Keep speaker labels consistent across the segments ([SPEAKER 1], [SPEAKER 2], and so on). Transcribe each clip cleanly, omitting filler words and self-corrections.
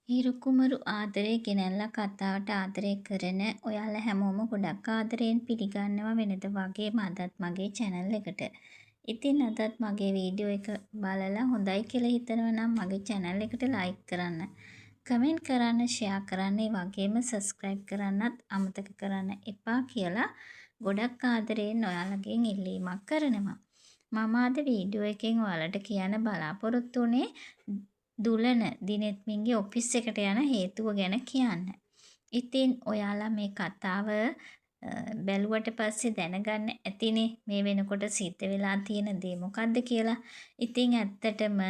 [SPEAKER 1] හිරුකුමරු ආදරේ ගෙනල්ලා කතාවට ආදරේ කරන ඔයාලා හැමෝම ගොඩක් ආදරයෙන් පිළිගන්නවා වෙනද වගේම අදත් මගේ channel එකට. ඉතින් අදත් මගේ වීඩියෝ එක බලලා හොඳයි කියලා හිතනවා නම් මගේ channel එකට like කරන්න, comment කරන්න, share කරන්න, ඒ වගේම subscribe කරන්නත් අමතක කරන්න එපා කියලා ගොඩක් ආදරයෙන් ඔයාලගෙන් ඉල්ලීමක් කරනවා. මම අද වීඩියෝ එකෙන් ඔයාලට කියන්න බලාපොරොත්තු වුණේ දුලන දිනෙත්මින්ගේ ඔෆිස් එකට යන හේතුව ගැන කියන්න. ඉතින් ඔයාලා මේ කතාව බැලුවට පස්සේ දැනගන්න ඇතිනේ මේ වෙනකොට සිද්ධ වෙලා තියෙන දේ මොකද්ද කියලා. ඉතින් ඇත්තටම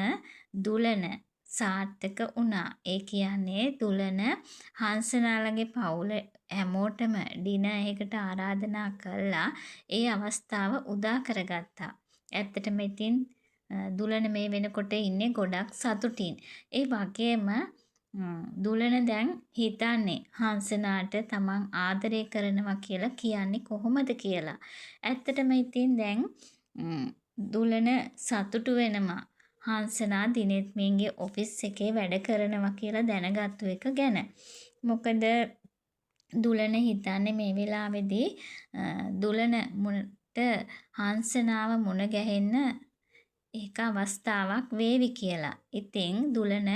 [SPEAKER 1] දුලන සාර්ථක වුණා. ඒ කියන්නේ දුලන හංසනාලගේ පවුල හැමෝටම ඩිනර් එකකට ආරාධනා කළා. ඒ අවස්ථාව උදා කරගත්තා. ඇත්තටම ඉතින් දුලන මේ වෙනකොට ඉන්නේ ගොඩක් සතුටින්. ඒ වගේම දුලන දැන් හිතන්නේ හංසනාට තමන් ආදරය කරනවා කියලා කියන්නේ කොහොමද කියලා. ඇත්තටම ඉතින් දැන් දුලන සතුටු වෙනවා. හංසනා දිනෙත්මින්ගේ ඔෆිස් එකේ වැඩ කරනවා කියලා දැනගත්තු එක ගැන. මොකද දුලන හිතන්නේ මේ වෙලාවේදී දුලන මුණට හංසනාව මුණ ගැහෙන්න ඒක අවස්ථාවක් වේවි කියලා. ඉතින් දුලන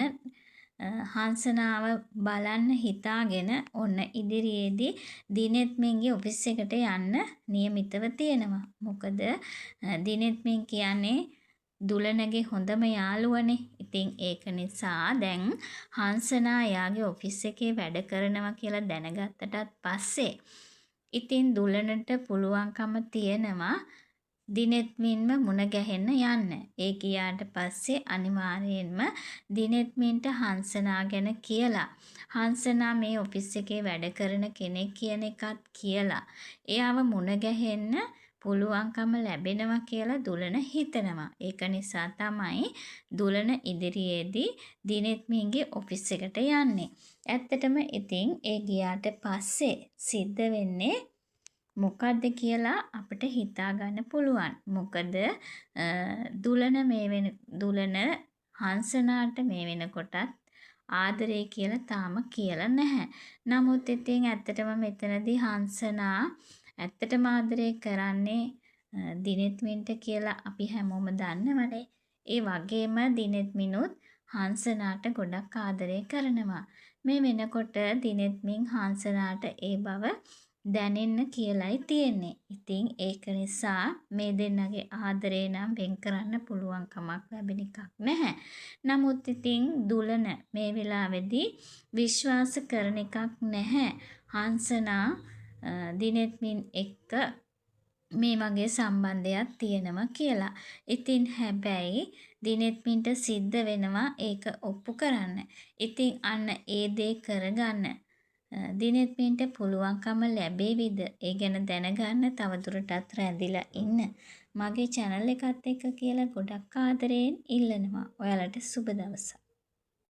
[SPEAKER 1] හංසනාව බලන්න හිතාගෙන ඔන්න ඉදිරියේදී දිනෙත්මින්ගේ ඔෆිස් එකට යන්න නියමිතව තියෙනවා. මොකද දිනෙත්මින් කියන්නේ දුලනගේ හොඳම යාළුවනේ. ඉතින් ඒක නිසා දැන් හංසනා යාගේ ඔෆිස් එකේ වැඩ කරනවා කියලා දැනගත්තටත් පස්සේ ඉතින් දුලනට පුළුවන්කම තියෙනවා දිනෙත්මින්ම මුණ ගැහෙන්න යන්න. ඒ ගියාට පස්සේ අනිවාර්යයෙන්ම දිනෙත්මින්ට හංසනා ගැන කියලා හංසනා මේ ඔෆිස් එකේ වැඩ කරන කෙනෙක් කියන එකත් කියලා එයාව මුණ ගැහෙන්න පුළුවන්කම ලැබෙනවා කියලා දුලන හිතනවා. ඒක නිසා තමයි දුලන ඉදිරියේදී දිනෙත්මින්ගේ ඔෆිස් එකට යන්නේ. ඇත්තටම ඉතින් ඒ ගියාට පස්සේ සිද්ධ වෙන්නේ මොකද්ද කියලා අපිට හිතා ගන්න පුළුවන්. මොකද දුලන හංසනාට මේ වෙනකොටත් ආදරේ කියලා තාම කියලා නැහැ. නමුත් ඉතින් ඇත්තටම මෙතනදී හංසනා ඇත්තටම ආදරේ කරන්නේ දිනෙත්මින්ට කියලා අපි හැමෝම දන්නවනේ. ඒ වගේම දිනෙත්මිනුත් හංසනාට ගොඩක් ආදරේ කරනවා. මේ වෙනකොට දිනෙත්මින් හංසනාට ඒ බව දැනෙන්න කියලයි තියෙන්නේ. ඉතින් ඒක නිසා මේ දෙන්නගේ ආදරේ නම් වෙන් කරන්න පුළුවන් කමක් ලැබෙන එකක් නැහැ. නමුත් ඉතින් දුලන මේ වෙලාවේදී විශ්වාස කරන එකක් නැහැ. හංසනා දිනෙත්මින් එක්ක මේ වගේ සම්බන්ධයක් තියෙනවා කියලා. ඉතින් හැබැයි දිනෙත්මින්ට සිද්ධ වෙනවා ඒක ඔප්පු කරන්න. ඉතින් අන්න ඒ දේ කරගන්න දිනෙත්මින්ට පුළුවන්කම ලැබෙවිද? ඒ ගැන දැනගන්න තවදුරටත් රැඳිලා ඉන්න. මගේ channel එකත් එක්ක කියලා ගොඩක් ආදරයෙන් ඉල්ලනවා. ඔයාලට සුබ දවසක්.